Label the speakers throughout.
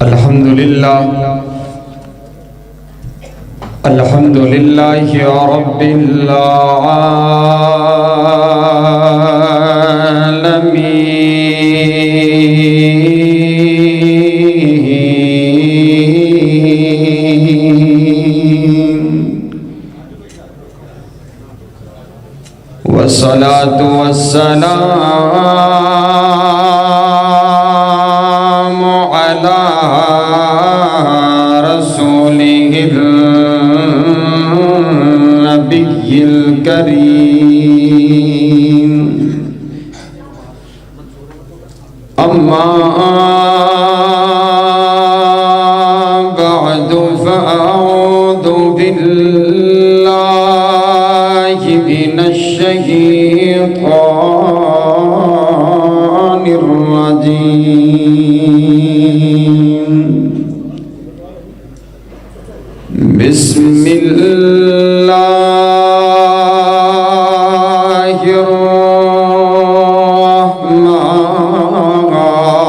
Speaker 1: الحمدللہ رب العالمین والصلاة والسلام على رسوله النبي الكريم أما بعد فأعوذ بالله من الشيطان الرجيم بسم الله الرحمن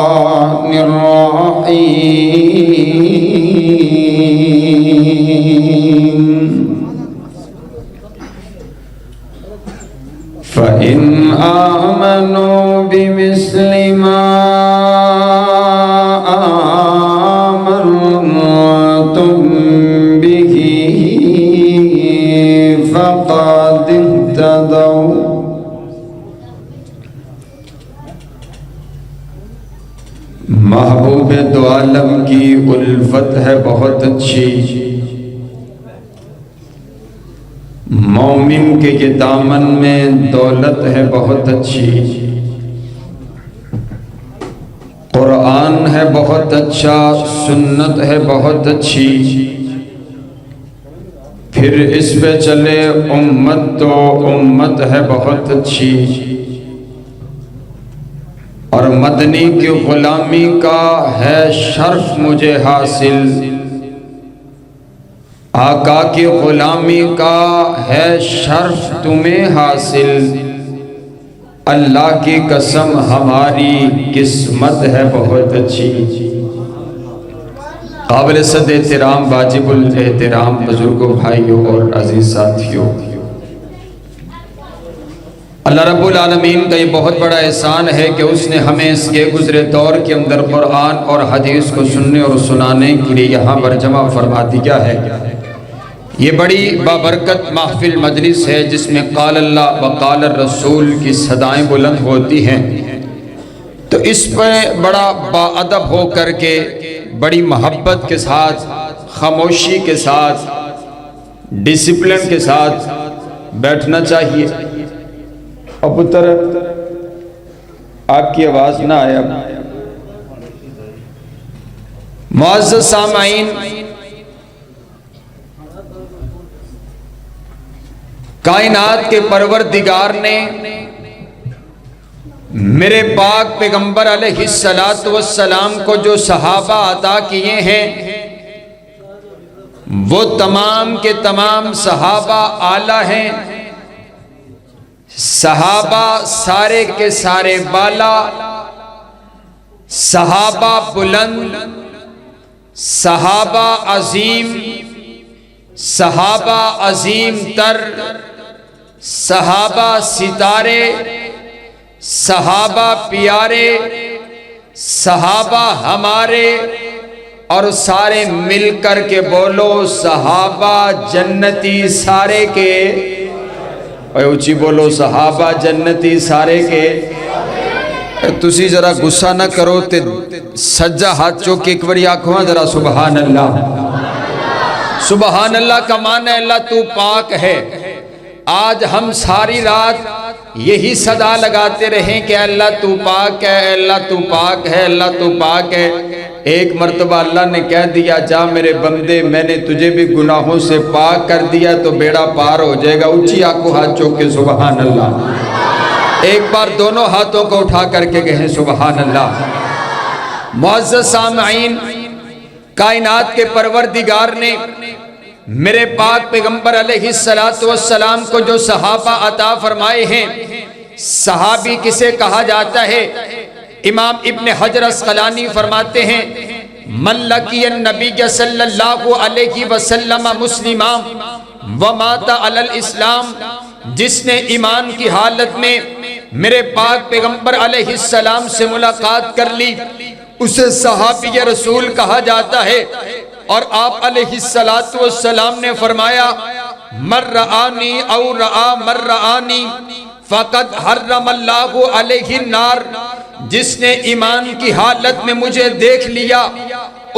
Speaker 1: الرحيم فإن آمنوا بمثل ما آمنتم به فقد اهتدوا محبوب دو عالم کی الفت ہے بہت اچھی، مومن کے یہ دامن میں دولت ہے بہت اچھی، قرآن ہے بہت اچھا، سنت ہے بہت اچھی، پھر اس پہ چلے امت تو امت ہے بہت اچھی، اور مدنی کی غلامی کا ہے شرف مجھے حاصل، آقا کی غلامی کا ہے شرف تمہیں حاصل، اللہ کی قسم ہماری قسمت ہے بہت اچھی۔ قابل صد احترام واجب الاحترام بزرگوں بھائیوں اور عزیز ساتھیوں، اللہ رب العالمین کا یہ بہت بڑا احسان ہے کہ اس نے ہمیں اس کے گزرے دور کے اندر قرآن اور حدیث کو سننے اور سنانے کے لیے یہاں پر جمع فرما دیا ہے۔ یہ بڑی بابرکت محفل مجلس ہے جس میں قال اللہ و قال الرسول کی صدائیں بلند ہوتی ہیں، تو اس پہ بڑا باادب ہو کر کے بڑی محبت کے ساتھ، خاموشی کے ساتھ، ڈسپلن کے ساتھ بیٹھنا چاہیے۔ اور پتر آپ کی آواز نہ آئے اب۔ معزز سامعین، کائنات کے پروردگار نے میرے پاک پیغمبر علیہ السلام کو جو صحابہ عطا کیے ہیں، وہ تمام کے تمام صحابہ اعلیٰ ہیں، صحابہ سارے کے سارے بالا، صحابہ بلند، صحابہ عظیم، صحابہ عظیم تر، صحابہ ستارے، صحابہ پیارے، صحابہ ہمارے، اور سارے مل کر کے بولو صحابہ جنتی سارے کے، اور اونچی بولو صحابہ جنتی سارے کے۔ تسی ذرا غصہ نہ کرو تے سجا ہاتھ چوک ایک بڑی آنکھوں ذرا سبحان اللہ۔ سبحان اللہ کا معنی ہے اللہ تو پاک ہے۔ آج ہم ساری رات یہی صدا لگاتے رہیں کہ اللہ تو پاک ہے، اللہ تو پاک ہے، اللہ تو پاک ہے۔ ایک مرتبہ اللہ نے کہہ دیا جا میرے بندے، میں نے تجھے بھی گناہوں سے پاک کر دیا تو بیڑا پار ہو جائے گا۔ اونچی آنکھوں ہاتھ چوک کے سبحان اللہ۔ ایک بار دونوں ہاتھوں کو اٹھا کر کے کہیں سبحان اللہ۔ معزز سامعین، کائنات کے پروردگار نے میرے پاک پیغمبر علیہ السلام کو جو صحابہ عطا فرمائے ہیں، صحابی کسے کہا جاتا ہے؟ امام ابن حجر اسقلانی فرماتے ہیں من لقی النبی صلی اللہ علیہ وسلم مسلما ومات علی الاسلام، جس نے ایمان کی حالت میں میرے پاک پیغمبر علیہ السلام سے ملاقات کر لی، اسے صحابی رسول کہا جاتا ہے۔ اور آپ علیہ السلام نے فرمایا من رآنی او رآ من رآنی فقد حرم اللہ علیہ النار، جس نے ایمان کی حالت میں مجھے دیکھ لیا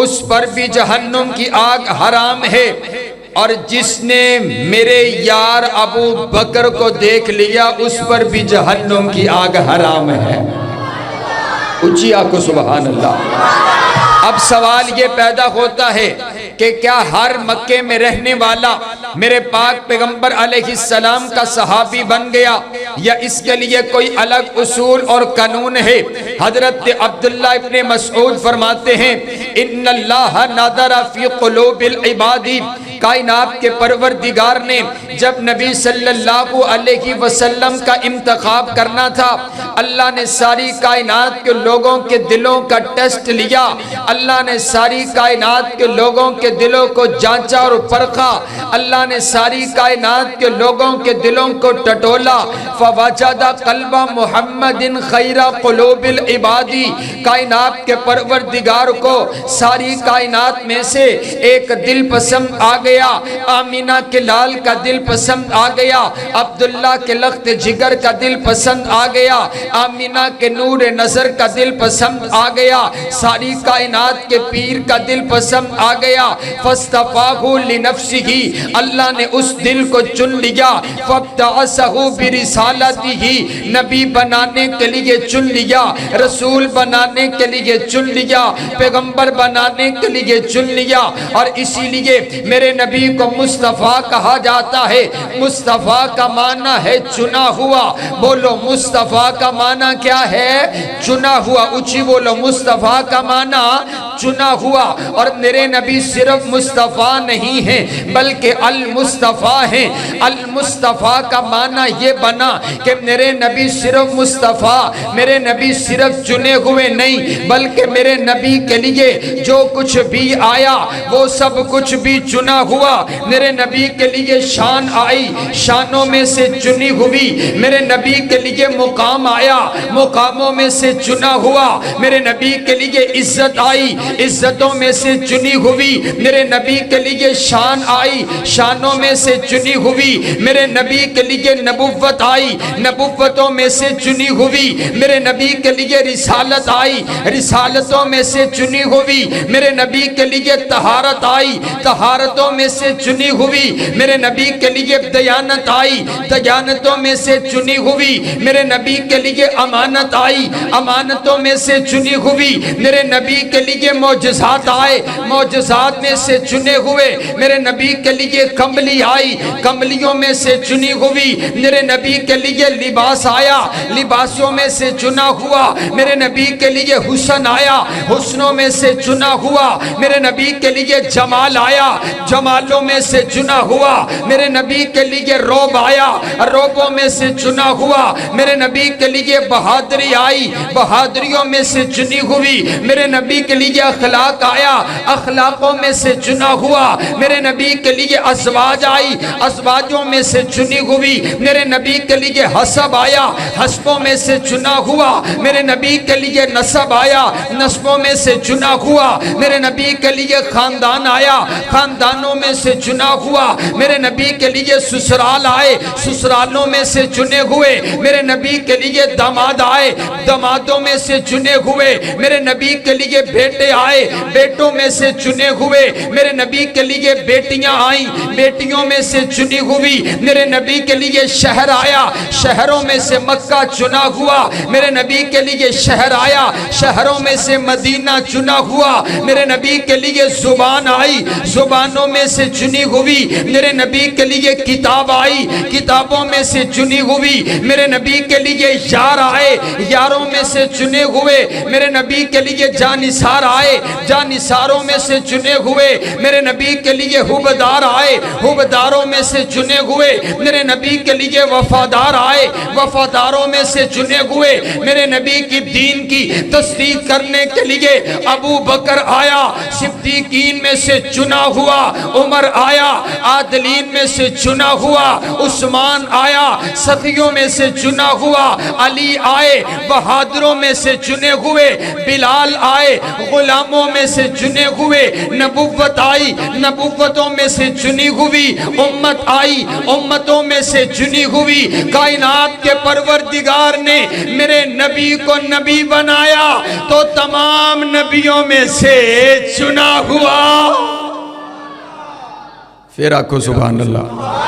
Speaker 1: اس پر بھی جہنم کی آگ حرام ہے، اور جس نے میرے یار ابو بکر کو دیکھ لیا اس پر بھی جہنم کی آگ حرام ہے۔ اونچی آنکھوں سبحان اللہ۔ اب سوال یہ پیدا ہوتا ہے کہ کیا ہر مکے میں رہنے والا میرے پاک پیغمبر علیہ السلام کا صحابی بن گیا، یا اس کے لیے کوئی الگ اصول اور قانون ہے؟ حضرت عبداللہ ابن مسعود فرماتے ہیں ان اللہ نظر فی قلوب العباد، کائنات کے پروردگار نے جب نبی صلی اللہ علیہ وسلم کا انتخاب کرنا تھا، اللہ نے ساری کائنات کے لوگوں کے دلوں کا ٹیسٹ لیا، اللہ نے ساری کائنات کے لوگوں کے دلوں کو جانچا اور پرکھا، اللہ نے ساری کائنات کے لوگوں کے دلوں کو ٹٹولا، فوجد قلب محمد خیر قلوب العباد، کائنات کے پروردگار کو ساری کائنات میں سے ایک دل پسند آ گیا، آمینہ کے لال کا دل پسند آ گیا، عبداللہ کے لخت جگر کا دل پسند آ گیا، آمینہ کے نور نظر کا دل پسند آ گیا، ساری کائنات کے پیر کا دل پسند آ گیا، فاصطفاہ لنفسہ، اللہ نے اس دل کو چن لیا، فابتعثہ برسالتہ، نبی بنانے کے لیے چن لیا، رسول بنانے کے لیے چن لیا، پیغمبر بنانے کے لیے چن لیا، اور اسی لیے میرے نبی کو مصطفیٰ کہا جاتا ہے۔ مصطفیٰ کا معنی ہے چنا ہوا، بولو مصطفیٰ کا معنی کیا ہے؟ چنا ہوا، اونچی بولو مصطفیٰ کا معنی چنا ہوا۔ اور میرے نبی صرف مصطفیٰ نہیں ہیں بلکہ المصطفیٰ ہیں۔ المصطفیٰ کا معنی یہ بنا کہ میرے نبی صرف مصطفیٰ، میرے نبی صرف چنے ہوئے نہیں بلکہ میرے نبی کے لیے جو کچھ بھی آیا وہ سب کچھ بھی چنا ہوا۔ میرے نبی کے لیے شان آئی، شانوں میں سے چنی ہوئی، میرے نبی کے لیے مقام آیا، مقاموں میں سے چنا ہوا، میرے نبی کے لیے عزت آئی، عزتوں میں سے چنی ہوئی، میرے نبی کے لیے شان آئی، شانوں میں سے چنی ہوئی، میرے نبی کے لیے نبوت آئی، نبوتوں میں سے چنی ہوئی، میرے نبی کے لیے رسالت آئی، رسالتوں میں سے چنی ہوئی، میرے نبی کے لیے طہارت آئی، طہارتوں میں سے چنی ہوئی، میرے نبی کے لیے دیانت آئی، دیانتوں میں سے چنی ہوئی، میرے نبی کے لیے امانت آئی، امانتوں میں سے چنی ہوئی، میرے نبی کے لیے معجزات آئے، معجزات میں سے چنے ہوئے، میرے نبی کے لیے کملی آئی، کملیوں میں سے چنی ہوئی، میرے نبی کے لیے لباس آیا، لباسوں میں سے چنا ہوا، میرے نبی کے لیے حسن آیا، حسنوں میں سے چنا ہوا، میرے نبی کے لیے جمال آیا، جمالوں میں سے چنا ہوا، میرے نبی کے لیے روب آیا، روبوں میں سے چنا ہوا، میرے نبی کے لیے بہادری آئی، بہادریوں میں سے چنی ہوئی، میرے نبی کے لیے اخلاق آیا، اخلاقوں میں سے چنا ہوا، میرے نبی کے لیے ازواج آئی، ازواجوں میں سے چنی ہوئی، میرے نبی کے لیے حسب آیا، حسبوں میں سے چنا ہوا، میرے نبی کے لیے نسب آیا، نسبوں میں سے چنا ہوا، میرے نبی کے لیے خاندان آیا، خاندانوں میں سے چنا ہوا، میرے نبی کے لیے سسرال آئے، سسرالوں میں سے چنے ہوئے، میرے نبی کے لیے داماد آئے، دامادوں میں سے چنے ہوئے، میرے نبی کے لیے بیٹے آئے، بیٹوں میں سے چنے ہوئے، میرے نبی کے لیے بیٹیاں آئیں، بیٹیوں میں سے چنی ہوئی، میرے نبی کے لیے شہر آیا، شہروں میں سے مکہ چنا ہوا، میرے نبی کے لیے شہر آیا، شہروں میں سے مدینہ چنا ہوا، میرے نبی کے لیے زبان آئی، زبانوں میں سے چنی ہوئی، میرے نبی کے لیے کتاب آئی، کتابوں میں سے چنی ہوئی، میرے نبی کے لیے یار آئے، یاروں میں سے چنے ہوئے، میرے نبی کے لیے جانثار آئے، آئے جانثاروں میں سے چنے ہوئے میرے نبی کے لیے حبدار آئے حبداروں میں سے چنے ہوئے میرے نبی کے لیے وفادار آئے وفاداروں میں سے چنے ہوئے میرے نبی کی دین کی تصدیق کرنے کے لیے ابو بکر آیا صدیقین میں سے چنا ہوا عمر آیا عادلین میں سے چنا ہوا عثمان آیا سخیوں میں سے چنا ہوا علی آئے بہادروں میں سے چنے ہوئے بلال آئے غلاموں میں سے چنے ہوئے نبوت آئی نبوتوں میں سے چنی ہوئی امت آئی امتوں میں سے چنی ہوئی کائنات کے پروردگار نے میرے نبی کو نبی بنایا تو تمام نبیوں میں سے چنا ہوا پھر آکھو سبحان اللہ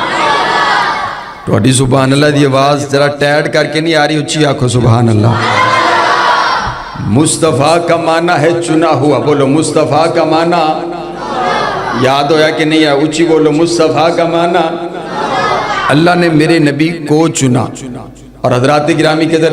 Speaker 1: توڑی سبحان اللہ دی آواز ذرا ٹیڈ کر کے نہیں آ رہی اچھی آکھو سبحان اللہ مصطفیٰ کا معنی ہے چنا ہوا بولو مصطفیٰ کا معنی یاد ہویا کہ نہیں ہے اچھی بولو مصطفیٰ کا معنی اللہ نے میرے نبی کو چنا اور حضرات گرامی کے در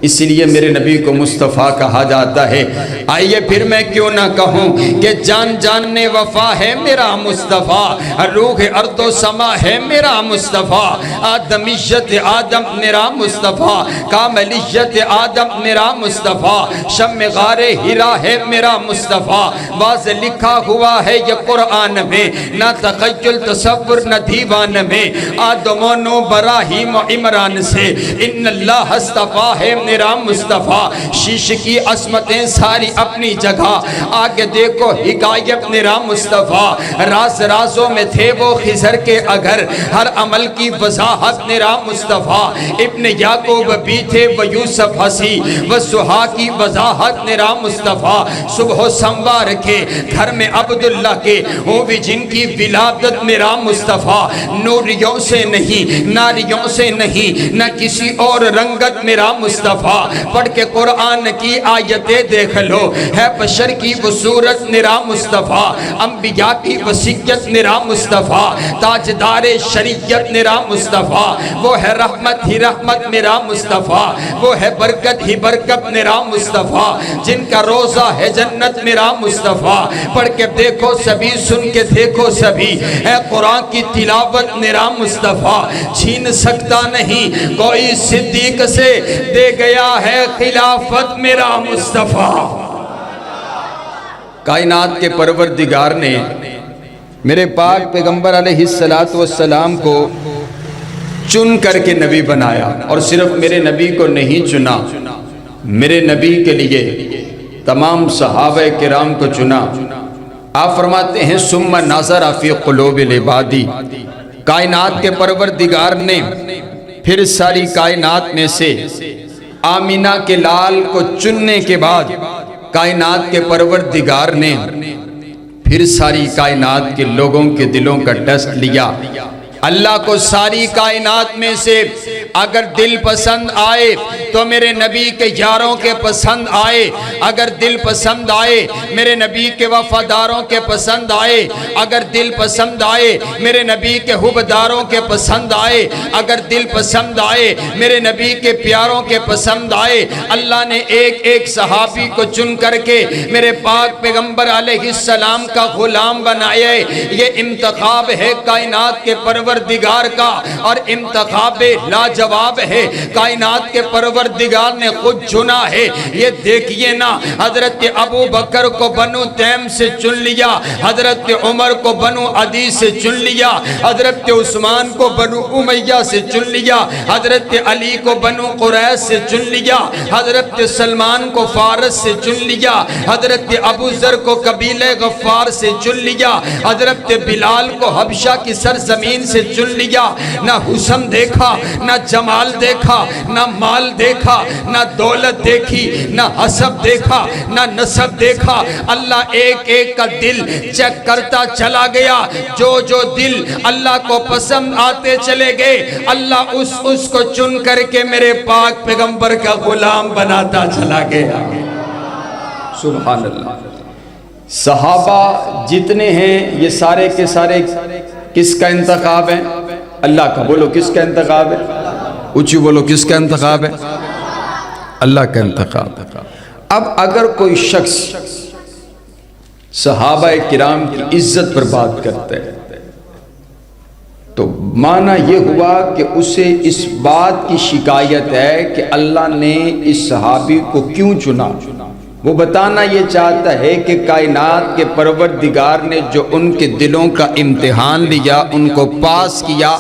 Speaker 1: اسی لیے میرے نبی کو مصطفیٰ کہا جاتا ہے آئیے پھر میں کیوں نہ کہوں کہ جان جان نے وفا ہے میرا مصطفیٰ روح ارض و سما ہے میرا مصطفیٰ آدمیت آدم میرا مصطفیٰ کاملیت آدم میرا مصطفیٰ شم غار ہرا ہے میرا مصطفیٰ واضح لکھا ہوا ہے یہ قرآن میں نہ تخیل تصور نہ دیوان میں آدم و نو براہیم و عمران سے ان اللہ اصطفیٰ ہے میرا مصطفیٰ شیش کی عصمتیں ساری اپنی جگہ آگے دیکھو حکایت میرا مصطفیٰ راز رازوں میں تھے وہ خضر کے اگر ہر عمل کی وضاحت میرا مصطفیٰ ابن یعقوب بھی تھے وہ یوسف حسی وہ سہا کی وضاحت میرا مصطفیٰ صبح و سنوار کے گھر میں عبداللہ کے وہ بھی جن کی ولادت میرا مصطفیٰ نوریوں سے نہیں ناریوں سے نہیں نہ کسی اور رنگت میرا مصطفیٰ پڑھ کے قرآن کی آیتیں دیکھ لو ہے بشر کی وہ صورت میرا مصطفیٰ انبیاء کی وصیت میرا مصطفیٰ تاجدار شریعت میرا مصطفیٰ وہ ہے رحمت ہی رحمت میرا مصطفیٰ وہ ہے برکت ہی برکت میرا مصطفیٰ جن کا روزہ ہے جنت میرا مصطفیٰ پڑھ کے دیکھو سبھی سن کے دیکھو سبھی ہے قرآن کی تلاوت میرا مصطفیٰ چھین سکتا نہیں کوئی صدیق سے دے گیا ہے خلافت میرا مصطفیٰ کائنات کے پروردگار نے میرے پاک پیغمبر علیہ السلام کو چن کر کے نبی بنایا اور صرف میرے نبی کو نہیں چنا میرے نبی کے لیے تمام صحابہ کرام کو چنا آپ فرماتے ہیں ثم نظر فی قلوب العباد کائنات کے پروردگار نے پھر ساری کائنات میں سے آمینہ کے لال کو چننے کے بعد کائنات کے پروردگار نے پھر ساری کائنات کے لوگوں کے دلوں کا ٹیسٹ لیا اللہ کو ساری کائنات میں سے اگر دل پسند آئے تو میرے نبی کے یاروں کے پسند آئے اگر دل پسند آئے میرے نبی کے وفاداروں کے پسند آئے اگر دل پسند آئے میرے نبی کے حبداروں کے پسند آئے اگر دل پسند آئے میرے نبی کے پیاروں کے پسند آئے اللہ نے ایک ایک صحابی کو چن کر کے میرے پاک پیغمبر علیہ السلام کا غلام بنایا یہ انتخاب ہے کائنات کے پروردگار کا اور انتخاب لاجواب ہے کائنات کے پروردگار نے خود چنا ہے یہ دیکھیے نا حضرت ابو بکر کو بنو تیم سے چن لیا حضرت عمر کو بنو عدی سے چن لیا حضرت عثمان کو بنو امیہ سے چن لیا حضرت علی کو بنو قریش سے چن لیا حضرت سلمان کو فارس سے چن لیا حضرت ابو ذر کو قبیلہ غفار سے چن لیا حضرت بلال کو حبشہ کی سرزمین سے چن لیا نہ حسن دیکھا نہ جمال دیکھا نہ مال دیکھا نہ دولت دیکھی نہ حسب دیکھا نہ نسب دیکھا اللہ ایک ایک کا دل چیک کرتا چلا گیا جو جو دل اللہ کو پسند آتے چلے گئے اللہ اس کو چن کر کے میرے پاک پیغمبر کا غلام بناتا چلا گیا سبحان اللہ صحابہ جتنے ہیں یہ سارے کے سارے کس کا انتخاب ہے اللہ کا بولو کس کا انتخاب ہے اونچی بولو کس کا انتخاب ہے اللہ کا انتخاب اب اگر کوئی شخص صحابہ کرام کی عزت پر بات کرتا ہے تو معنی یہ ہوا کہ اسے اس بات کی شکایت ہے کہ اللہ نے اس صحابی کو کیوں چنا۔ وہ بتانا یہ چاہتا ہے کہ کائنات کے پروردگار نے جو ان کے دلوں کا امتحان لیا، ان کو پاس کیا،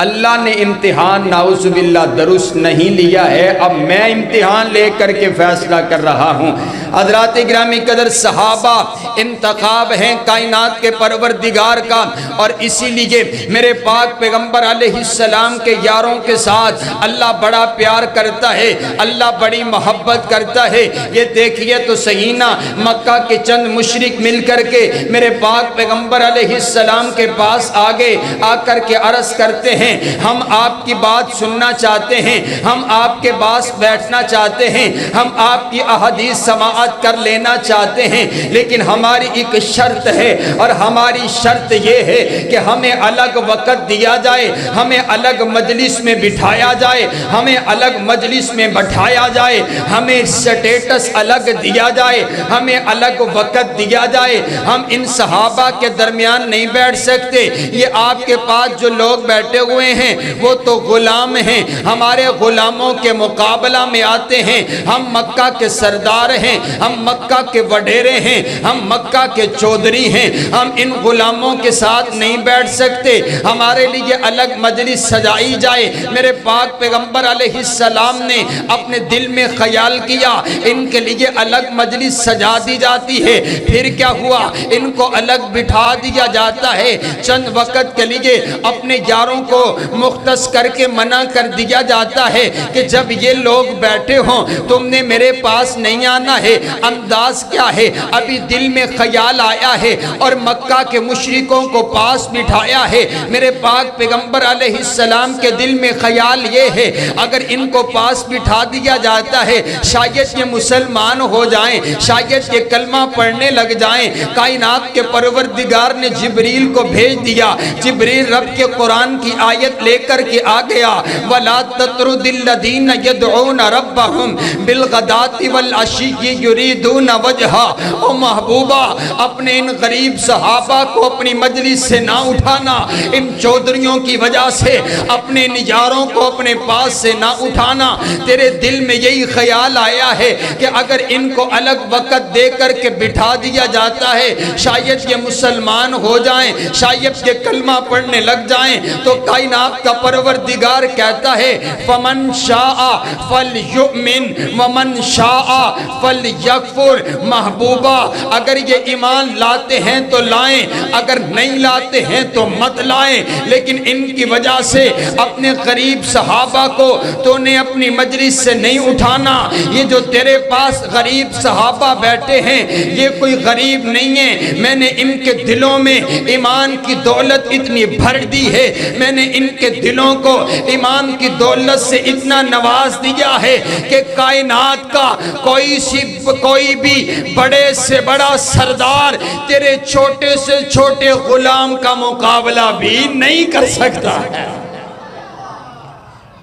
Speaker 1: اللہ نے امتحان نعوذ باللہ درست نہیں لیا ہے، اب میں امتحان لے کر کے فیصلہ کر رہا ہوں۔ حضرات گرامی قدر، صحابہ انتخاب ہیں کائنات کے پروردگار کا، اور اسی لیے میرے پاک پیغمبر علیہ السلام کے یاروں کے ساتھ اللہ بڑا پیار کرتا ہے، اللہ بڑی محبت کرتا ہے۔ یہ دیکھیے تو صحیح نا، مکہ کے چند مشرک مل کر کے میرے پاک پیغمبر علیہ السلام کے پاس آگے آ کر کے عرض کرتے ہیں، ہم آپ کی بات سننا چاہتے ہیں، ہم آپ کے پاس بیٹھنا چاہتے ہیں، ہم آپ کی احادیث سماعت کر لینا چاہتے ہیں، لیکن ہماری ایک شرط ہے، اور ہماری شرط یہ ہے کہ ہمیں الگ وقت دیا جائے، ہمیں الگ مجلس میں بٹھایا جائے، ہمیں الگ مجلس میں بٹھایا جائے، ہمیں سٹیٹس الگ دیا جائے، ہمیں الگ وقت دیا جائے۔ ہم ان صحابہ کے درمیان نہیں بیٹھ سکتے، یہ آپ کے پاس جو لوگ بیٹھے ہوئے ہیں وہ تو غلام ہیں، ہمارے غلاموں کے مقابلہ میں آتے ہیں، ہم مکہ کے سردار ہیں، ہم مکہ کے وڈیرے ہیں، ہم مکہ کے چودھری ہیں، ہم ان غلاموں کے ساتھ نہیں بیٹھ سکتے، ہمارے لیے الگ مجلس سجائی جائے۔ میرے پاک پیغمبر علیہ السلام نے اپنے دل میں خیال کیا ان کے لیے الگ مجلس سجا دی جاتی ہے، پھر کیا ہوا، ان کو الگ بٹھا دیا جاتا ہے، چند وقت کے لیے اپنے یاروں کو مختص کر کے منع کر دیا جاتا ہے کہ جب یہ لوگ بیٹھے ہوں تم نے میرے پاس نہیں آنا ہے۔ انداز کیا ہے، ابھی دل میں خیال آیا ہے اور مکہ کے مشرکوں کو پاس بٹھایا ہے۔ میرے پاک پیغمبر علیہ السلام کے دل میں خیال یہ ہے اگر ان کو پاس بٹھا دیا جاتا ہے شاید یہ مسلمان ہو جائیں، شاید یہ کلمہ پڑھنے لگ جائیں۔ کائنات کے پروردگار نے جبریل کو بھیج دیا، جبریل رب کے قرآن کی آیت لے کر کے آ گیا، وَلَا تَطْرُدِ الَّذِينَ يَدْعُونَ رَبَّهُمْ بِالْغَدَاةِ وَالْعَشِيِّ يُرِيدُونَ وَجْهَهُ۔ او محبوبہ، اپنے ان غریب صحابہ کو اپنی مجلس سے نہ اٹھانا، ان چودھریوں کی وجہ سے اپنے نجاروں کو اپنے پاس سے نہ اٹھانا۔ تیرے دل میں یہی خیال آیا ہے کہ اگر ان کو الگ وقت دے کر کے بٹھا دیا جاتا ہے شاید یہ مسلمان ہو جائیں، شاید یہ کلمہ پڑھنے لگ جائیں، تو کائنات کا پروردگار کہتا ہے فَمَنْ شَاءَ فَلْيُؤْمِنْ وَمَنْ شَاءَ فَلْيَكْفُرْ۔ محبوبہ، اگر یہ ایمان لاتے ہیں تو لائیں، اگر نہیں لاتے ہیں تو مت لائیں، لیکن ان کی وجہ سے اپنے غریب صحابہ کو تو نے اپنی مجلس سے نہیں اٹھانا۔ یہ جو تیرے پاس غریب صحابہ بیٹھے ہیں یہ کوئی غریب نہیں ہے، میں نے ان کے دلوں میں ایمان کی دولت اتنی بھر دی ہے، میں نے ان کے دلوں کو ایمان کی دولت سے اتنا نواز دیا ہے کہ کائنات کا کوئی بھی بڑے سے بڑا سردار تیرے چھوٹے سے چھوٹے غلام کا مقابلہ بھی نہیں کر سکتا ہے۔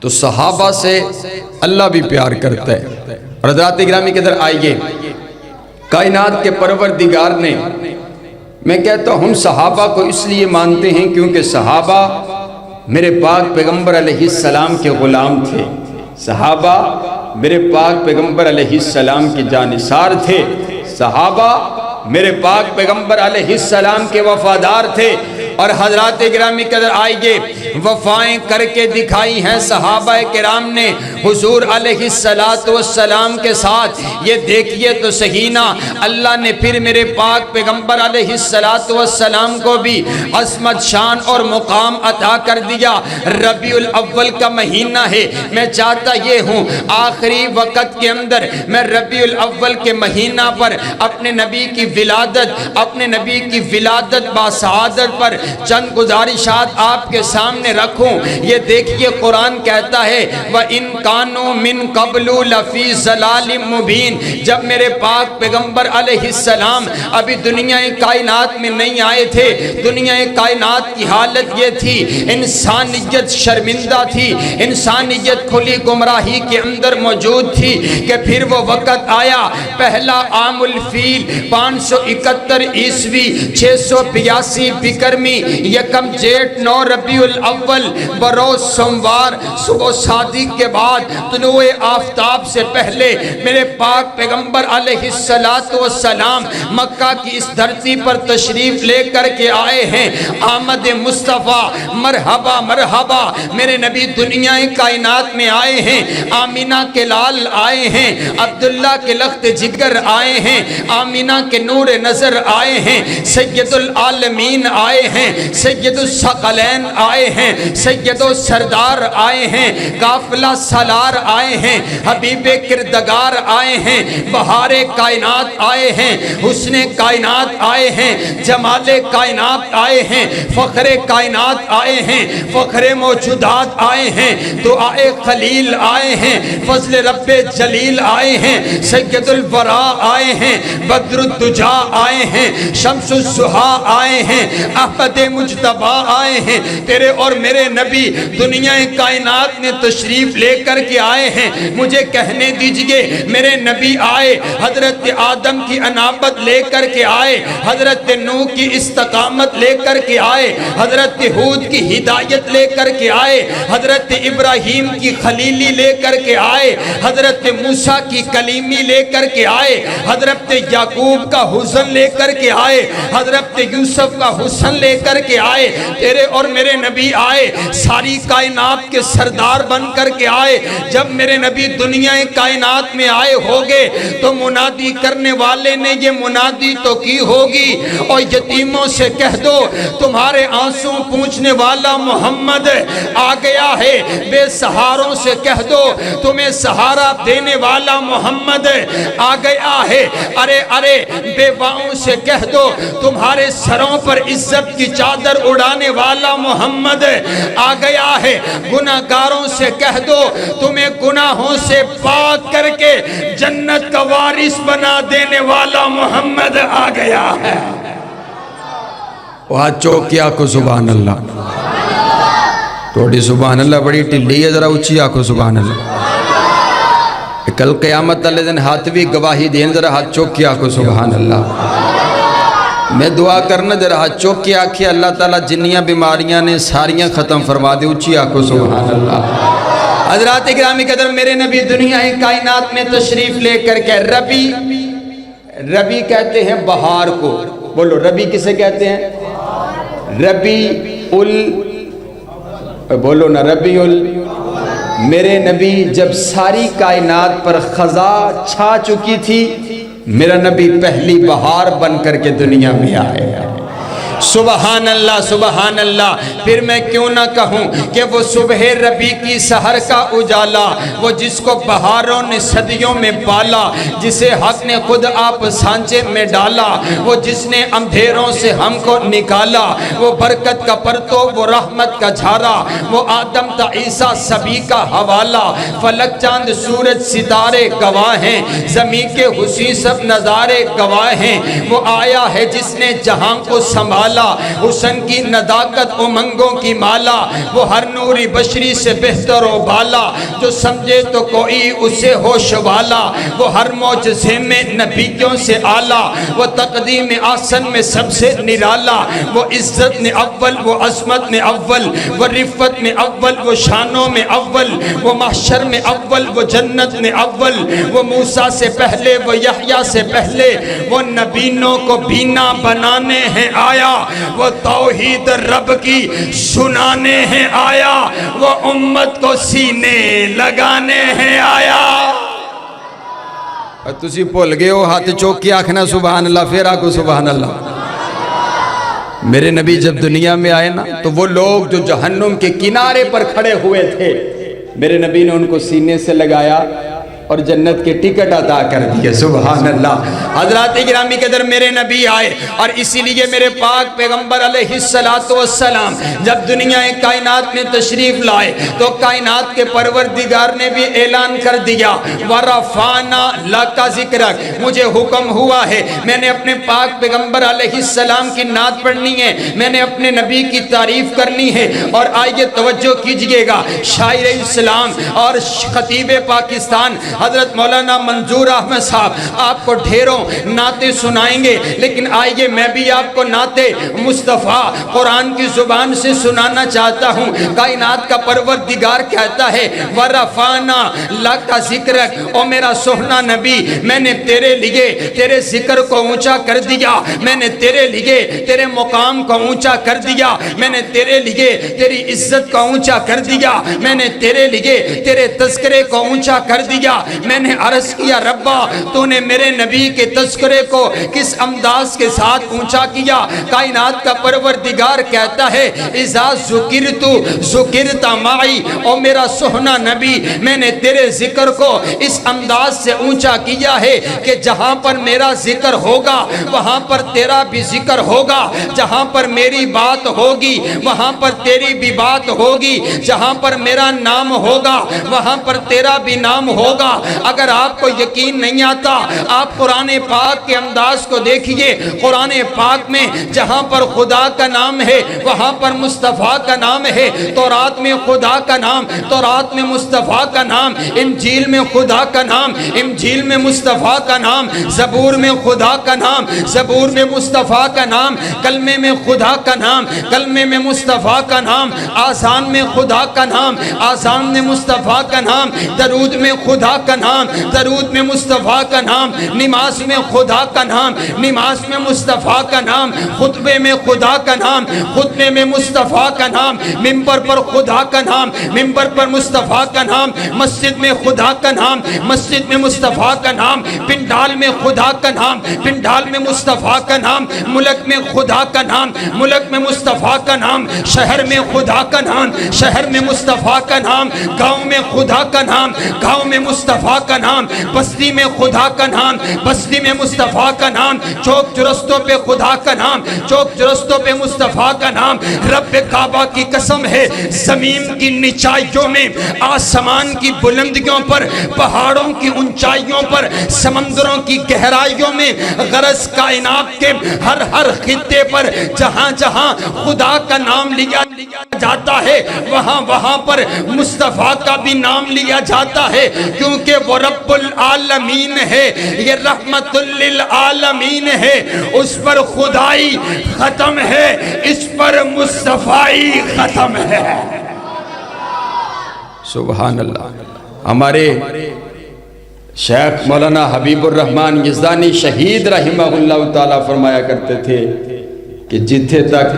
Speaker 1: تو صحابہ سے اللہ بھی پیار کرتا ہے۔ اور حضرات گرامی کے در آئیے، کائنات کے پروردگار نے، میں کہتا ہوں ہم صحابہ کو اس لیے مانتے ہیں کیونکہ صحابہ میرے پاک پیغمبر علیہ السلام کے غلام تھے، صحابہ میرے پاک پیغمبر علیہ السلام کے جانثار تھے، صحابہ میرے پاک پیغمبر علیہ السلام کے وفادار تھے۔ اور حضرات گرامی قدر آئیے، وفائیں کر کے دکھائی ہیں صحابہ کرام نے حضور علیہ السلام کے ساتھ۔ یہ دیکھیے تو صحیح نا، اللہ نے پھر میرے پاک پیغمبر علیہ السلام کو بھی عظمت شان اور مقام عطا کر دیا۔ ربیع الاول کا مہینہ ہے، میں چاہتا یہ ہوں آخری وقت کے اندر میں ربیع الاول کے مہینہ پر اپنے نبی کی ولادت، اپنے نبی کی ولادت باسعادت پر چند گزارشات آپ کے سامنے رکھوں۔ یہ دیکھیے قرآن کہتا ہے وَإِن كَانُوا مِن قَبْلُ لَفِي ضَلَالٍ مُبِينٍ، جب میرے پاک پیغمبر علیہ السلام ابھی دنیا کائنات میں نہیں آئے تھے، دنیا کائنات کی حالت یہ تھی، انسانیت شرمندہ تھی، انسانیت کھلی گمراہی کے اندر موجود تھی کہ پھر وہ وقت آیا، پہلا عام الفیل 571 عیسوی 682 بکرمی، یکم جیٹھ 9 ربیع الاول بروز سوموار صبح صادق کے بعد طلوع آفتاب سے پہلے میرے پاک پیغمبر علیہ السلام مکہ کی اس دھرتی پر تشریف لے کر کے آئے ہیں۔ آمد مصطفیٰ مرحبا مرحبا، میرے نبی دنیا کائنات میں آئے ہیں، آمینہ کے لال آئے ہیں، عبداللہ کے لخت جگر آئے ہیں، آمینہ کے نور نظر آئے ہیں، سید العالمین آئے ہیں، سید الثقلین آئے ہیں، سید و سردار آئے ہیں، قافلہ سالار آئے ہیں، حبیب کردگار آئے ہیں، بہار کائنات آئے ہیں، حسن کائنات آئے ہیں، جمال کائنات آئے ہیں، فخر کائنات آئے ہیں، فخر موجودات آئے ہیں، دعائے خلیل آئے ہیں، فضل رب جلیل آئے ہیں، سید الورا آئے ہیں، بدر الدجا آئے ہیں، شمس الضحا آئے ہیں، احمد مجتبی آئے ہیں۔ تیرے اور میرے نبی دنیا کائنات میں تشریف لے کر کے آئے ہیں۔ مجھے کہنے دیجئے میرے نبی آئے، حضرت آدم کی انابت لے کر کے آئے، حضرت نوح کی استقامت لے کر کے آئے، حضرت ہود کی ہدایت لے کر کے آئے، حضرت ابراہیم کی خلیلی لے کر کے آئے، حضرت موسیٰ کی کلیمی لے کر کے آئے، حضرت یعقوب کا حسن لے کر کے آئے، حضرت یوسف کا حسن لے کر کے آئے۔ تیرے اور میرے نبی آئے، ساری کائنات کے سردار بن کر کے آئے۔ جب میرے نبی دنیا کائنات میں آئے ہوگے تو منادی کرنے والے نے یہ منادی تو کی ہوگی، اور یتیموں سے کہہ دو تمہارے آنسو پوچھنے والا محمد آ گیا ہے، بے سہاروں سے کہہ دو تمہیں سہارا دینے والا محمد آ گیا ہے، ارے ارے بیواؤں سے کہہ دو تمہارے سروں پر عزت کی چادر اڑانے والا محمد آ گیا ہے، گناہگاروں سے کہہ دو تمہیں گناہوں سے پاک کر کے جنت کا وارث بنا دینے والا محمد آ گیا ہے۔ وہاں چوکیا کو سبحان اللہ، توڑی سبحان اللہ بڑی ٹلی ہے، ذرا اچھی آنکھو سبحان اللہ۔ کل قیامت والے دن ہاتھ بھی گواہی دین، ذرا ہاتھ چوکیا کو سبحان اللہ۔ میں دعا کرنا ذرا ہاتھ چوکیا آنکھیں، اللہ تعالیٰ جنیاں بیماریاں نے ساریاں ختم فرما دے، اچھی آنکھو سبحان اللہ۔ حضرات گرامی قدر، میرے نبی دنیا کائنات میں تشریف لے کر کے ربی کہتے ہیں بہار کو، بولو ربی کسے کہتے ہیں؟ بولو نا ربیع میرے نبی جب ساری کائنات پر خزاں چھا چکی تھی، میرا نبی پہلی بہار بن کر کے دنیا میں آئے۔ سبحان اللہ سبحان اللہ۔ پھر میں کیوں نہ کہوں کہ وہ صبح ربی کی سحر کا اجالا، وہ جس کو بہاروں نے صدیوں میں پالا، جسے حق نے خود آپ سانچے میں ڈالا، وہ جس نے اندھیروں سے ہم کو نکالا، وہ برکت کا پرتو، وہ رحمت کا جھارا، وہ آدم تا عیسیٰ سبھی کا حوالہ، فلک چاند سورج ستارے گواہ ہیں، زمین کے حسین سب نظارے گواہ ہیں، وہ آیا ہے جس نے جہاں کو سنبھالا، حسن کی نداکت امنگوں کی مالا، وہ ہر نوری بشری سے بہتر و بالا، جو سمجھے تو کوئی اسے ہوش والا، وہ ہر معجزے میں نبیوں سے اعلیٰ، وہ تقدیم آسن میں سب سے نرالا، وہ عزت میں اول، وہ عظمت میں اول، وہ رفت میں اول، وہ شانوں میں اول، وہ محشر میں اول، وہ جنت میں اول، وہ موسیٰ سے پہلے، وہ یحییٰ سے پہلے، وہ نبینوں کو بینا بنانے ہیں آیا، وہ توحید رب کی سنانے ہیں آیا، وہ امت کو سینے لگانے ہیں آیا۔ تسی بھول گئے ہو ہاتھ چوکی آنکھنا سبحان اللہ، پھر آکو سبحان اللہ۔ میرے نبی جب دنیا میں آئے نا تو وہ لوگ جو جہنم کے کنارے پر کھڑے ہوئے تھے، میرے نبی نے ان کو سینے سے لگایا، اور جنت کے ٹکٹ عطا کر دیے. سبحان اللہ. حضرات گرامی قدر میرے نبی آئے اور اسی لیے میرے پاک پیغمبر علیہ السلام جب دنیا کائنات میں تشریف لائے تو کائنات کے پروردگار نے بھی اعلان کر دیا وَرَفَعْنَا لَكَ ذِكْرَكَ. مجھے حکم ہوا ہے میں نے اپنے پاک پیغمبر علیہ السلام کی نعت پڑھنی ہے, میں نے اپنے نبی کی تعریف کرنی ہے. اور آئیے توجہ کیجئے گا, شاعر اسلام اور خطیب پاکستان حضرت مولانا منظور احمد صاحب آپ کو ڈھیروں نعتیں سنائیں گے, لیکن آئیے میں بھی آپ کو نعت مصطفیٰ قرآن کی زبان سے سنانا چاہتا ہوں. کائنات کا پروردگار کہتا ہے وَرَفَعْنَا لَكَ ذِكْرَكَ, او میرا سوہنا نبی میں نے تیرے لیے تیرے ذکر کو اونچا کر دیا, میں نے تیرے لیے تیرے مقام کو اونچا کر دیا, میں نے تیرے لیے تیری عزت کو اونچا کر دیا, میں نے تیرے لیے تیرے تذکرے کو اونچا کر دیا. میں نے عرض کیا ربا تو نے میرے نبی کے تذکرے کو کس انداز کے ساتھ اونچا کیا. کائنات کا پروردگار کہتا ہے اذا ذکرت ذکرت معی, او میرا سوہنا نبی میں نے تیرے ذکر کو اس انداز سے اونچا کیا ہے کہ جہاں پر میرا ذکر ہوگا وہاں پر تیرا بھی ذکر ہوگا, جہاں پر میری بات ہوگی وہاں پر تیری بھی بات ہوگی, جہاں پر میرا نام ہوگا وہاں پر تیرا بھی نام ہوگا. اگر آپ کو یقین نہیں آتا آپ قرآن پاک کے انداز کو دیکھیے. قرآن پاک میں جہاں پر خدا کا نام ہے وہاں پر مصطفیٰ کا نام ہے. تورات میں خدا کا نام, تورات میں مصطفیٰ کا نام, انجیل میں خدا کا نام, انجیل میں مصطفیٰ کا نام, زبور میں خدا کا نام, زبور میں مصطفیٰ کا نام, کلمے میں خدا کا نام, کلمے میں مصطفیٰ کا نام, آذان میں خدا کا نام, آذان میں مصطفیٰ کا نام, درود میں خدا کا نام, درود میں مصطفیٰ کا نام, نماز میں خدا کا نام, نماز میں مصطفیٰ کا نام, خطبے میں خدا کا نام, خطبے میں مصطفیٰ کا نام, منبر پر خدا کا نام, منبر پر مصطفیٰ کا نام, مسجد میں خدا کا نام, مسجد میں مصطفیٰ کا نام, پنڈال میں خدا کا نام, پنڈال میں مصطفیٰ کا نام, ملک میں خدا کا نام, ملک میں مصطفیٰ کا نام, شہر میں خدا کا نام, شہر میں مصطفیٰ کا نام, گاؤں میں خدا کا نام, گاؤں میں مصطفیٰ کا نام, بستی میں خدا کا نام, بستی میں مصطفیٰ کا نام, چوک چرستوں پہ خدا کا نام, چوک چرستوں پہ مصطفیٰ کا نام. رب کعبہ کی قسم ہے زمین کی نچائیوں میں, آسمان کی بلندیوں پر, پہاڑوں کی اونچائیوں پر, سمندروں کی گہرائیوں میں, غرض کائنات کے ہر ہر خطے پر جہاں جہاں خدا کا نام لیا جاتا ہے وہاں وہاں پر مصطفیٰ کا بھی نام لیا جاتا ہے, کیونکہ وہ رب العالمین ہے, یہ رحمت للعالمین ہے. اس پر خدائی ختم ہے, اس پر مصطفیٰ ختم ہے. سبحان اللہ. ہمارے شیخ مولانا حبیب الرحمن یزدانی شہید رحمہ اللہ تعالیٰ فرمایا کرتے تھے کہ جتھے تک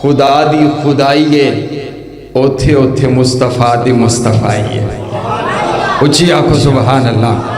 Speaker 1: خدا دی خدائیے اوتھے اوتھے مصطفیٰ دی مصطفیٰ. اچھی آنکھوں سبحان اللہ.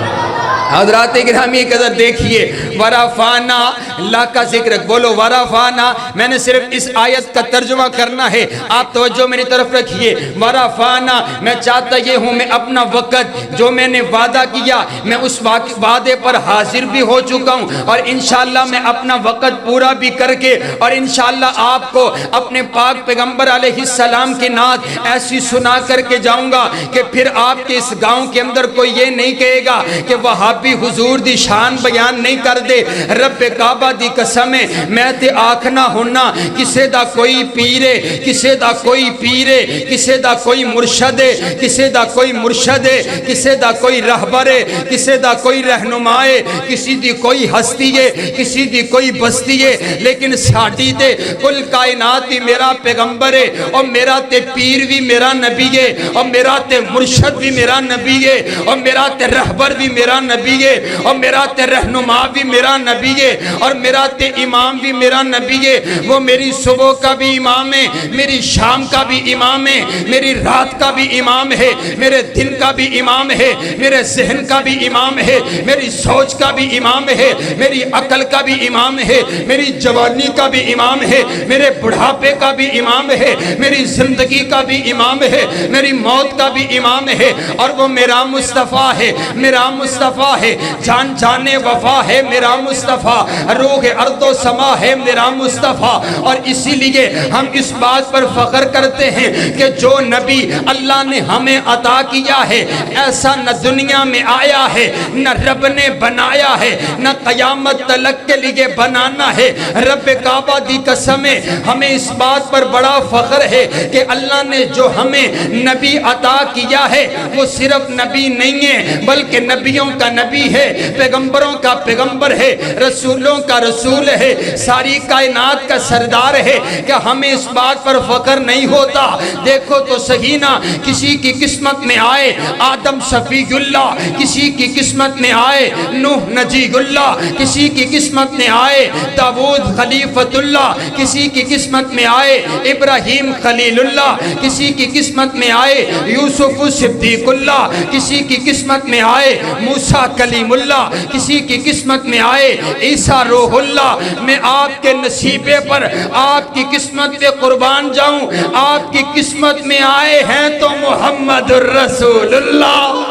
Speaker 1: حضرات گرامی قدر دیکھیے ورفعنا لک ذکرک, بولو ورفعنا. میں نے صرف اس آیت کا ترجمہ کرنا ہے, آپ توجہ میری طرف رکھیے. ورفعنا میں چاہتا یہ ہوں میں اپنا وقت جو میں نے وعدہ کیا میں اس وعدے پر حاضر بھی ہو چکا ہوں, اور انشاءاللہ میں اپنا وقت پورا بھی کر کے اور انشاءاللہ آپ کو اپنے پاک پیغمبر علیہ السلام کی نعت ایسی سنا کر کے جاؤں گا کہ پھر آپ کے اس گاؤں کے اندر کوئی یہ نہیں کہے گا کہ وہاں بھی حضور دی شان بیان نہیں کر دے. رب کعبہ دی قسم ہے میں تے آکھنا ہونا کسے دا کوئی پیرے, کسے دا کوئی پیرے, کسے دا کوئی مرشدے, کسے دا کوئی مرشدے, کسے دا کوئی رہبرے, کسے دا کوئی رہنمائے, کسی دی کوئی ہستی ہے, کسی دی کوئی بستی ہے, لیکن ساڈی تے کل کائنات دی میرا پیغمبر ہے, اور میرا تے پیر بھی میرا نبی ہے, اور میرا تے مرشد بھی میرا نبی ہے, اور میرا تے رہبر بھی میرا نبی ہے, اور میرا تے رہنما بھی میرا نبی ہے اور میرا امام بھی میرا نبی ہے، وہ میری صبح کا بھی امام ہے، میری شام کا بھی امام ہے، میری رات کا بھی امام ہے، میرے دن کا بھی امام ہے، میرے ذہن کا بھی امام ہے، میری سوچ کا بھی امام ہے، میری عقل کا بھی امام ہے، میری جوانی کا بھی امام ہے، میرے بڑھاپے کا بھی امام ہے، میری زندگی کا بھی امام ہے، میری موت کا بھی امام ہے، اور وہ میرا مصطفیٰ ہے، میرا مصطفیٰ ہے، جان جانے وفا ہے میرا مصطفیٰ، روح ارض و سما ہے میرا مصطفیٰ۔ اور اسی لیے ہم اس بات پر فخر کرتے ہیں کہ جو نبی اللہ نے ہمیں عطا کیا ہے ایسا نہ دنیا میں آیا ہے، نہ رب نے بنایا ہے، نہ قیامت تلک کے لیے بنانا ہے۔ رب کعبہ دی قسم ہے، ہمیں اس بات پر بڑا فخر ہے کہ اللہ نے جو ہمیں نبی عطا کیا ہے وہ صرف نبی نہیں ہے بلکہ نبیوں کا نبی ہے، پیغمبروں کا پیغمبر ہے، رسولوں کا رسول ہے، ساری کائنات کا سردار ہے۔ کہ ہمیں اس بات پر فخر نہیں ہوتا؟ دیکھو تو صحیح نا، کسی کی قسمت میں آئے آدم شفیع اللہ، کسی کی قسمت میں آئے نوح نجی اللہ، کسی کی قسمت میں آئے داؤد خلیفۃ اللہ، کسی کی قسمت میں آئے ابراہیم خلیل اللہ، کسی کی قسمت میں آئے یوسف صدیق اللہ، کسی کی قسمت میں آئے موسیٰ کلیم اللہ، کسی کی قسمت میں آئے عیسیٰ روح اللہ۔ میں آپ کے نصیبے پر آپ کی قسمت پہ قربان جاؤں، آپ کی قسمت میں آئے ہیں تو محمد الرسول اللہ۔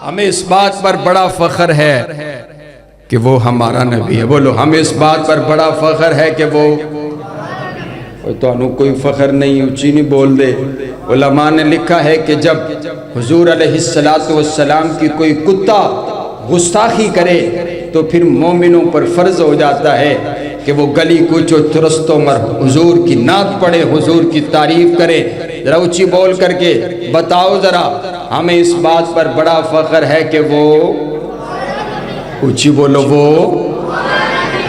Speaker 1: ہمیں اس بات پر بڑا فخر ہے کہ وہ ہمارا نبی ہے۔ بولو، ہمیں اس بات پر بڑا فخر ہے کہ وہ تو انہوں کوئی فخر نہیں، اچھی نہیں بول دے۔ علماء نے لکھا ہے کہ جب حضور علیہ السلام کی کوئی کتا گستاخی کرے تو پھر مومنوں پر فرض ہو جاتا ہے کہ وہ گلی کوچو ترستوں مر حضور کی نعت پڑھے، حضور کی تعریف کرے۔ ذرا اچھی بول کر کے بتاؤ ذرا، ہمیں اس بات پر بڑا فخر ہے کہ وہ اچھی بولو، وہ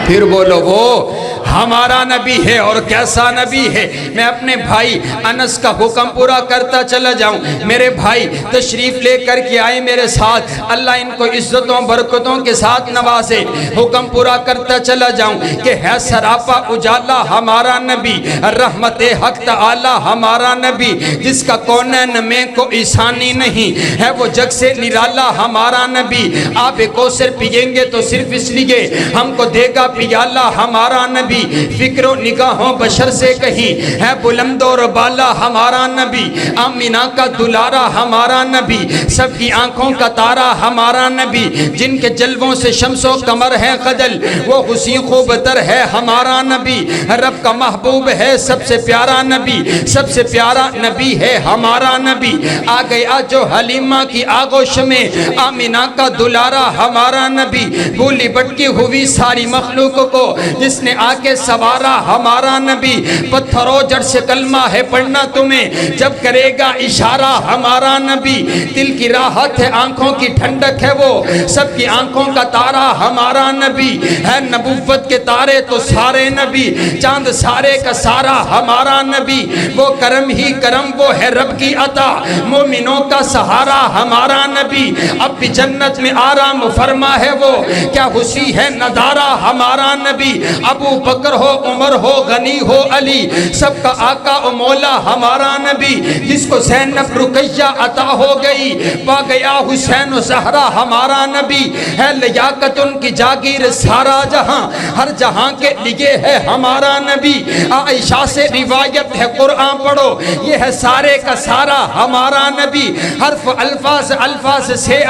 Speaker 1: پھر بولو، وہ ہمارا نبی ہے۔ اور کیسا نبی ہے؟ میں اپنے بھائی انس کا حکم پورا کرتا چلا جاؤں۔ میرے بھائی تشریف لے کر کے آئے میرے ساتھ، اللہ ان کو عزتوں برکتوں کے ساتھ نوازے۔ حکم پورا کرتا چلا جاؤں کہ ہے سراپا اجالا ہمارا نبی، رحمت حق تعالی ہمارا نبی، جس کا کونین میں کوئی ثانی نہیں ہے، وہ جگ سے نرالا ہمارا نبی۔ آپ کوثر پیئیں گے تو صرف اس لیے ہم کو دے گا پیالہ ہمارا نبی، فکر و نگاہوں بشر سے کہیں ہے بلند اور بالا ہمارا نبی، آمینہ کا دلارا ہمارا نبی، سب کی آنکھوں کا تارا ہمارا نبی، جن کے جلووں سے شمس و قمر ہے خجل، وہ حسین خوب تر ہے ہمارا نبی، رب کا محبوب ہے سب سے پیارا نبی، سب سے پیارا نبی ہے ہمارا نبی۔ آ گیا جو حلیمہ کی آغوش میں، آمینہ کا دلارا ہمارا نبی، بھولی بھٹکی ہوئی ساری مخلوق کو جس نے آ کے سوارا ہمارا نبی، پتھروں جڑ سے کلمہ ہے پڑھنا تمہیں جب کرے گا اشارہ ہمارا نبی، دل کی راحت ہے آنکھوں کی ٹھنڈک ہے وہ سب کی آنکھوں کا تارا ہمارا نبی، ہے نبوت کے تارے تو سارے نبی، چاند سارے کا سارا ہمارا نبی، وہ کرم ہی کرم وہ ہے رب کی عطا، مومنوں کا سہارا ہمارا نبی، اب بھی جنت میں آرام فرما ہے وہ، کیا خوشی ہے نظارہ ہمارا نبی، ابو بکر ہو عمر ہو غنی ہو علی، سب کا آقا و مولا ہمارا نبی، جس کو زینب رقیہ عطا ہو گئی، پا گیا حسین و زہرا ہمارا نبی، ہے لیاقت ان کی جاگیر سارا جہاں، ہر جہاں کے لیے ہے ہمارا نبی، عائشہ سے روایت ہے قرآن پڑھو، یہ ہے سارے کا سارا ہمارا نبی، حرف الفاظ سے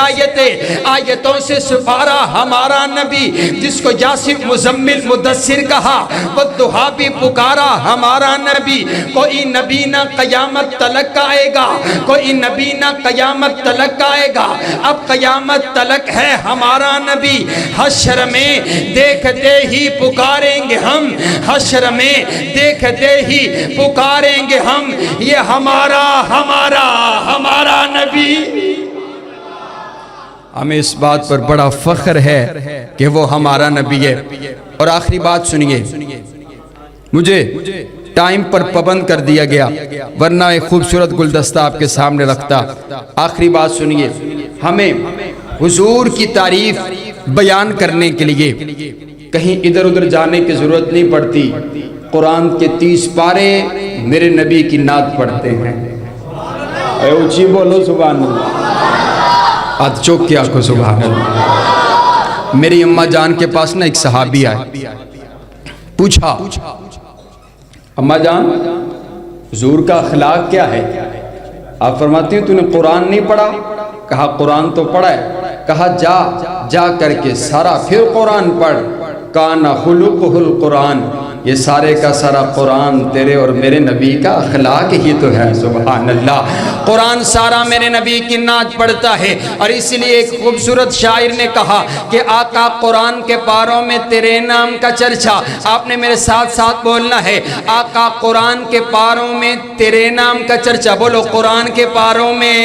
Speaker 1: آیتوں سے سپارا ہمارا نبی، جس کو یاسین مزمل مدثر کہا، والضحیٰ بھی پکارا ہمارا نبی، کوئی نبی نہ قیامت تلک آئے گا، کوئی نبی نہ قیامت تلک آئے گا، اب قیامت تلک ہے ہمارا نبی، حشر میں دیکھتے ہی پکاریں گے ہم، حشر میں دیکھتے ہی پکاریں گے ہم، یہ ہمارا نبی۔ ہمیں اس بات پر بڑا فخر ہے کہ وہ ہمارا نبی ہے۔ اور آخری بات سنیے، مجھے ٹائم پر پابند کر دیا گیا ورنہ ایک خوبصورت گلدستہ آپ کے سامنے رکھتا۔ آخری بات سنیے، ہمیں حضور کی تعریف بیان کرنے کے لیے کہیں ادھر ادھر جانے کی ضرورت نہیں پڑتی، قرآن کے 30 پارے میرے نبی کی نعت پڑھتے ہیں۔ اے اونچی بولو سبحان اللہ، آج چوک کیا کو سبحان اللہ۔ میری اماں جان کے پاس نا ایک صحابی آئے، پوچھا اماں جان حضور کا اخلاق کیا ہے؟ آپ فرماتی ہیں تو نے قرآن نہیں پڑھا؟ کہا قرآن تو پڑھا ہے۔ کہا جا کر کے سارا پھر قرآن پڑھ، کان خلقہ القرآن، یہ سارے کا سارا قرآن تیرے اور میرے نبی کا اخلاق ہی تو ہے، سبحان اللہ۔ قرآن سارا میرے نبی کی نعت پڑھتا ہے، اور اس لیے ایک خوبصورت شاعر نے کہا کہ آقا قرآن کے پاروں میں تیرے نام کا چرچا، آپ نے میرے ساتھ ساتھ بولنا ہے، آقا قرآن کے پاروں میں تیرے نام کا چرچا، بولو قرآن کے پاروں میں،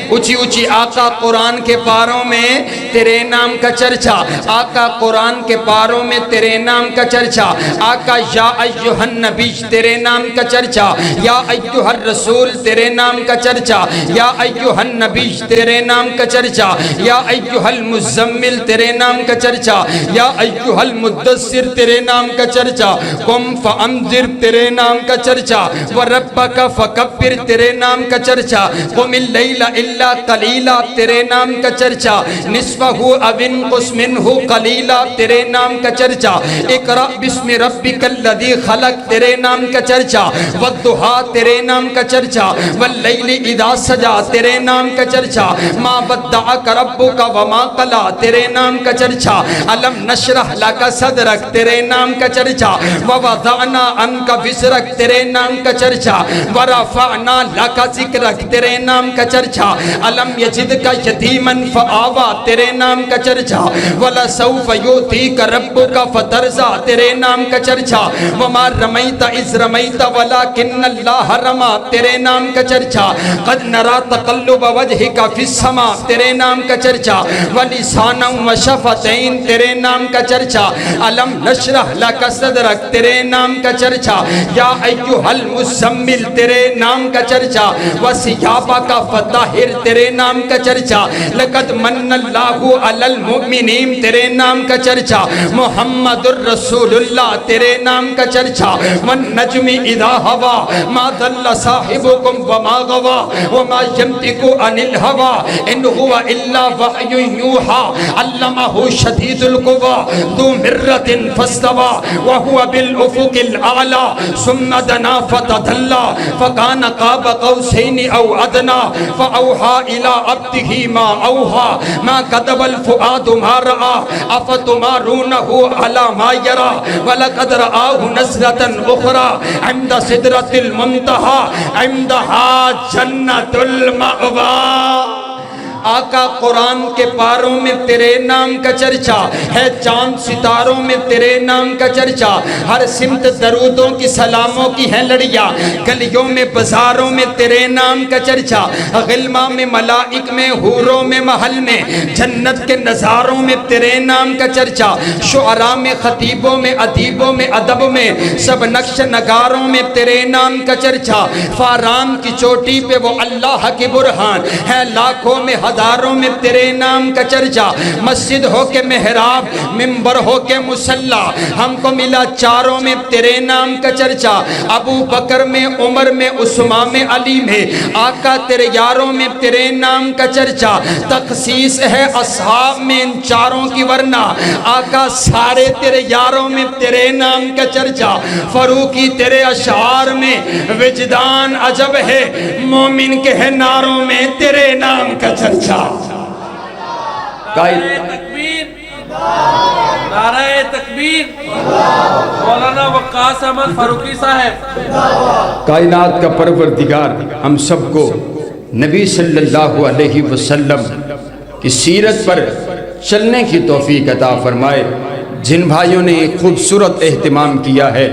Speaker 1: اونچی اونچی، آقا قرآن کے پاروں میں تیرے نام کا چرچا، آقا قرآن کے پاروں میں تیرے نام کا چرچا، آقا یا ایہا النبی تیرے نام کا چرچا، یا ایہا الرسول تیرے نام کا چرچا، یا ایہا النبی تیرے نام کا چرچا، یا ایہا المزمل تیرے نام کا چرچا، یا ایہا المدثر تیرے نام کا چرچا، قم فانذر تیرے نام کا چرچا، وربک فکبر تیرے نام کا چرچا، قم اللیل الا قلیلا تیرے نام کا چرچا، نصفہ او انقص منہ قلیلا تیرے نام کا چرچا، اقرأ بسم ربک الذی خلق تیرے نام کا چرچا، والضحیٰ تیرے نام کا چرچا، واللیل اذا سجا تیرے نام کا چرچا، ما ودعک ربک وما قلی تیرے نام کا چرچا، الم نشرح لک صدرک تیرے نام کا چرچا، ووضعنا عنک وزرک تیرے نام کا چرچا، ورفعنا لک ذکرک تیرے نام کا چرچا، الم یجدک یتیما فآوی تیرے نام کا چرچا، ولسوف یؤتیک ربک فترضی تیرے نام کا چرچا، وما رمیت اذ رمیت ولکن اللہ رما تیرے نام کا چرچا، قد نرا تقلب وجہک فی السماء تیرے نام کا چرچا، ولسانا وشفتین تیرے نام کا چرچا، الم نشرح لک صدرک تیرے نام کا چرچا، یا ایہا المزمل تیرے نام کا چرچا، وثیابک فطہر تیرے نام کا چرچا، لقد من اللہ علی المؤمنین تیرے نام کا چرچا، محمد الرسول اللہ تیرے نام کا چرچا، والنجم اذا ہوا ما ضل صاحبکم وما غوا وما ینطق عن الہوى ان هو الا وحی یوحی علمہ شدید القوی ذو مرۃ فاستوى وهو بالافق الاعلی ثم دنا فتدلی فکان قاب قوسین او ادنی فاوحی الی عبده ما اوحی ما کذب الفؤاد ما رأى افتمارونہ علی ما یری ولقد رآہ نزلۃ اخری عند سدرۃ المنتہی عندہا جنت المأوی۔ آقا قرآن کے پاروں میں تیرے نام کا چرچا ہے، چاند ستاروں میں تیرے نام کا چرچا، ہر سمت درودوں کی سلاموں کی ہے لڑیاں، گلیوں میں بازاروں میں تیرے نام کا چرچا، غلمہ میں ملائک میں حوروں میں محل میں جنت کے نظاروں میں تیرے نام کا چرچا، شعراء میں خطیبوں میں ادیبوں میں ادب میں سب نقش نگاروں میں تیرے نام کا چرچا، فاران کی چوٹی پہ وہ اللہ کی برہان ہے، لاکھوں میں ہزاروں میں تیرے نام کا چرچا، مسجد ہو کے محراب منبر ہو کے مصلی، ہم کو ملا چاروں میں تیرے نام کا چرچا، ابو بکر میں عمر میں عثمان میں علی میں آقا تیرے یاروں میں تیرے نام کا چرچا، تخصیص ہے اصحاب میں ان چاروں کی ورنہ آقا سارے تیرے یاروں میں تیرے نام کا چرچا، فروقی تیرے اشعار میں وجدان عجب ہے، مومن کے ہے ناروں میں تیرے نام کا چرچا۔
Speaker 2: نعرہ تکبیر، نعرہ تکبیر، مولانا وقاص احمد فاروقی صاحب۔
Speaker 1: کائنات کا پروردگار ہم سب کو نبی صلی اللہ علیہ وسلم کی سیرت پر چلنے کی توفیق عطا فرمائے۔ جن بھائیوں نے ایک خوبصورت اہتمام کیا ہے،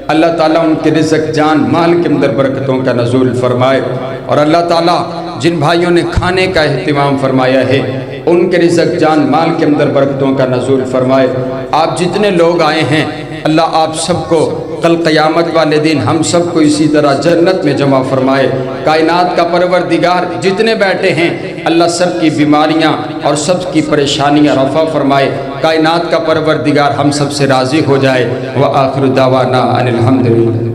Speaker 1: اللہ تعالیٰ ان کے رزق جان مال کے اندر برکتوں کا نزول فرمائے، اور اللہ تعالیٰ جن بھائیوں نے کھانے کا اہتمام فرمایا ہے ان کے رزق جان مال کے اندر برکتوں کا نزول فرمائے۔ آپ جتنے لوگ آئے ہیں اللہ آپ سب کو کل قیامت والے دن ہم سب کو اسی طرح جنت میں جمع فرمائے۔ کائنات کا پروردگار جتنے بیٹھے ہیں اللہ سب کی بیماریاں اور سب کی پریشانیاں رفع فرمائے۔ کائنات کا پروردگار ہم سب سے راضی ہو جائے۔ وآخر دعوانا ان الحمدللہ۔